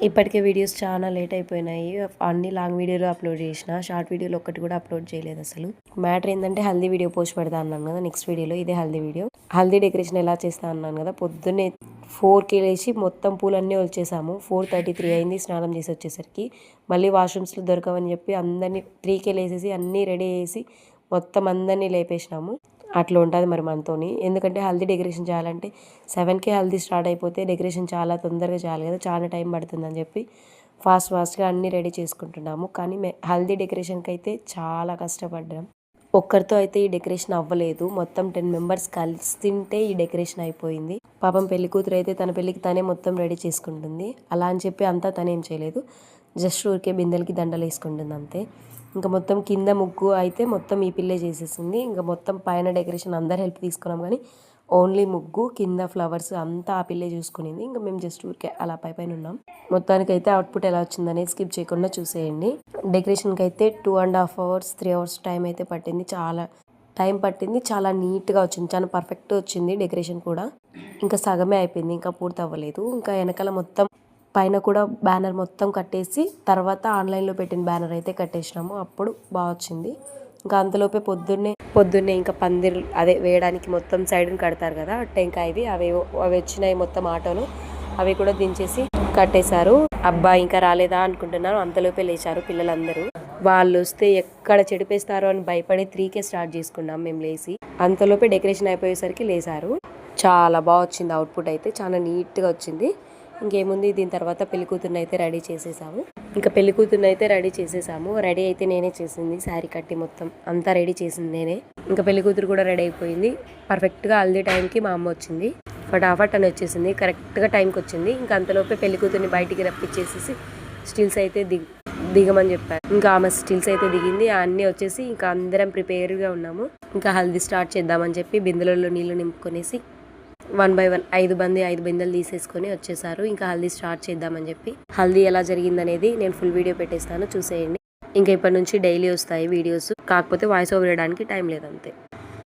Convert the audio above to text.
ఇప్పటికే వీడియోస్ చాలా లేట్ అయిపోయినాయి. అన్ని లాంగ్ వీడియోలు అప్లోడ్ చేసిన, షార్ట్ వీడియోలు ఒక్కటి కూడా అప్లోడ్ చేయలేదు. అసలు మ్యాటర్ ఏంటంటే హల్దీ వీడియో పోస్ట్ పెడతా అన్నాను కదా, నెక్స్ట్ వీడియోలో ఇదే హల్దీ వీడియో. హల్దీ డెకరేషన్ ఎలా చేస్తా అన్నాను కదా, పొద్దున్నే 4కి లేచి మొత్తం పూలన్నీ వచ్చేసాము. 4:33 అయింది స్నానం చేసి వచ్చేసరికి. మళ్ళీ వాష్రూమ్స్లో దొరకవని చెప్పి అందరినీ 3కే లేసేసి అన్నీ రెడీ చేసి మొత్తం అందరినీ లేపేసినాము. అట్లా ఉంటుంది మరి మనతోని. ఎందుకంటే హల్దీ డెకరేషన్ చేయాలంటే 7కే హల్దీ స్టార్ట్ అయిపోతే డెకరేషన్ చాలా తొందరగా చేయాలి కదా, చాలా టైం పడుతుందని చెప్పి ఫాస్ట్గా అన్నీ రెడీ చేసుకుంటున్నాము. కానీ హల్దీ డెకరేషన్కి అయితే చాలా కష్టపడ్డాం. ఒక్కరితో అయితే ఈ డెకరేషన్ అవ్వలేదు. మొత్తం 10 మెంబర్స్ కలిసి తింటే ఈ డెకరేషన్ అయిపోయింది. పాపం పెళ్లి కూతురు అయితే తన పెళ్ళికి తనే మొత్తం రెడీ చేసుకుంటుంది. అలా అని చెప్పి అంతా తనేం చేయలేదు, జస్ట్ ఊరికే బిందెలకి దండలు వేసుకుంటుంది అంతే. ఇంకా మొత్తం కింద ముగ్గు అయితే మొత్తం ఈ పిల్లే చేసేసింది. ఇంకా మొత్తం పైన డెకరేషన్ అందరు హెల్ప్ తీసుకున్నాం, కానీ ఓన్లీ ముగ్గు కింద ఫ్లవర్స్ అంతా ఆ పిల్లే చూసుకునింది. ఇంకా మేము జస్ట్ ఊరికే అలా పైన ఉన్నాం. మొత్తానికి అయితే అవుట్పుట్ ఎలా వచ్చిందనేది స్కిప్ చేయకుండా చూసేయండి. డెకరేషన్కి అయితే 2.5 hours 3 hours టైం అయితే పట్టింది. చాలా టైం పట్టింది, చాలా నీట్గా వచ్చింది, చాలా పర్ఫెక్ట్గా వచ్చింది డెకరేషన్ కూడా. ఇంకా సగమే అయిపోయింది, ఇంకా పూర్తి అవ్వలేదు. ఇంకా వెనకాల మొత్తం పైన కూడా బ్యానర్ మొత్తం కట్టేసి తర్వాత ఆన్లైన్లో పెట్టిన బ్యానర్ అయితే కట్టేసినాము. అప్పుడు బాగా వచ్చింది. ఇంకా అంతలోపే పొద్దున్నే ఇంకా పందిరు అదే వేయడానికి మొత్తం సైడ్ని కడతారు కదా టెంకాయవి, అవి వచ్చినాయి మొత్తం ఆటోలో. అవి కూడా దించేసి కట్టేశారు. అబ్బా ఇంకా రాలేదా అనుకుంటున్నారు, అంతలోపే లేచారు పిల్లలందరూ. వాళ్ళు వస్తే ఎక్కడ చెడిపేస్తారో అని భయపడి 3కే స్టార్ట్ చేసుకున్నాం మేము లేచి. అంతలోపే డెకరేషన్ అయిపోయేసరికి లేచారు. చాలా బాగా వచ్చింది అవుట్పుట్ అయితే, చాలా నీట్గా వచ్చింది. ఇంకేముంది, దీని తర్వాత పెళ్లికూతురుని అయితే రెడీ చేసేసాము. రెడీ అయితే నేనే చేసింది, శారీ కట్టి మొత్తం అంతా రెడీ చేసింది నేనే. ఇంకా పెళ్లికూతురు కూడా రెడీ అయిపోయింది. పర్ఫెక్ట్గా హల్దీ టైంకి మా అమ్మ వచ్చింది. ఫటాఫట్ అని వచ్చేసింది, కరెక్ట్గా టైంకి వచ్చింది. ఇంకా అంతలోపే పెళ్లికూతురిని బయటికి రప్పించేసేసి స్టిల్స్ అయితే దిగమని చెప్పారు. ఇంకా ఆమె స్టిల్స్ అయితే దిగింది. అన్నీ వచ్చేసి ఇంకా అందరం ప్రిపేర్గా ఉన్నాము. ఇంకా హల్దీ స్టార్ట్ చేద్దామని చెప్పి బిందెలలో నీళ్లు నింపుకొనేసి 1 by 1 5 బిందెలు తీసేసుకొని వచ్చేసారు. ఇంకా హల్దీ స్టార్ట్ చేద్దామని చెప్పి. హల్దీ ఎలా జరిగిందనేది నేను ఫుల్ వీడియో పెట్టేస్తాను, చూసేయండి. ఇంకా ఇప్పటి నుంచి డైలీ వస్తాయి వీడియోస్, కాకపోతే వాయిస్ ఓవర్ వేయడానికి టైం లేదంతే.